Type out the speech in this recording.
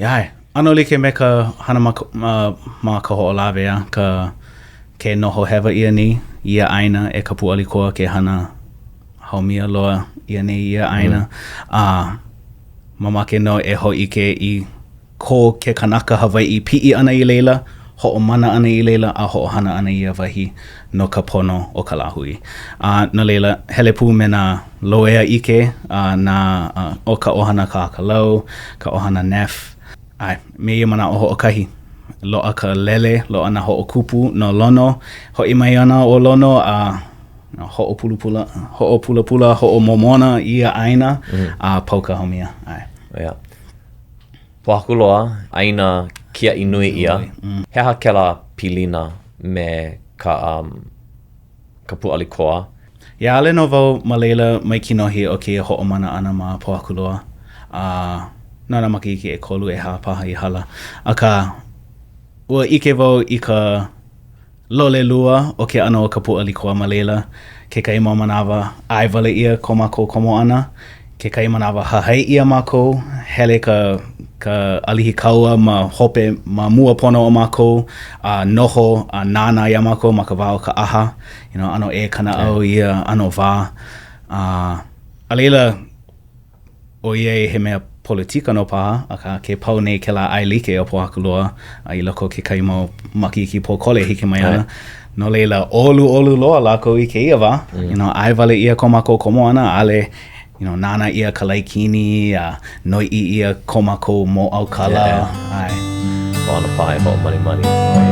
Iai, ano like me ka hana ma ka hoʻolawe a, ka ke noho hewa ia ni, ia aina e ka puʻalikoa ke hana haumia loa ia ni ia aina. Mamake no e hoʻike I ko ke kanaka Hawaii piʻi ana I leila, hoʻomana ana I leila, a hoʻohana ana ia wahi no ka pono o ka lāhui. No leila, hele pū me nā loea ike, o ka ʻohana kākalau, ka ʻohana nef. Ai, me ia mana o hoʻokahi. Loa ka lele, loa na hoʻokupu no lono, hoʻi mai ana o lono a hoʻopulapula, hoʻomomona ia aina, a pau ka haumia. Ai. Yeah. Pōhakuloa, aina kia inui ia. He aha kela pilina me ka puʻalikoa. Ia ale no wau ma leila mai kinohi o ke hoʻomana ana ma Pōhakuloa. Nānā Makahiki e kolu e hā paha I hala. Aka, ua ike wau I ka lole lua o ke ano o ka puʻalikoa ma leila. Ke kai mau manawa aiwale ia ko mākou komo ana. Ke kai manawa hahai ia mākou. Hele ka alihi kaua ma hope ma mua pono o mākou. Noho nānā ia mākou ma ka wā o ka aha. You know, ano e kana au ia ano wā. A leila, o ia he mea politika no paha, aka ke pau nei ke la ai like o Pōhakuloa, I loko ke kai mau makahiki pōkole hiki mai ana. No leila, olu loa lako I ke ia wā. You know, ai wale ia ko mākou komo ana, ale, you know, nānā ia ka laikini, noi I ia ko mākou mo au kala. Ai. Ko ana pae ho mani.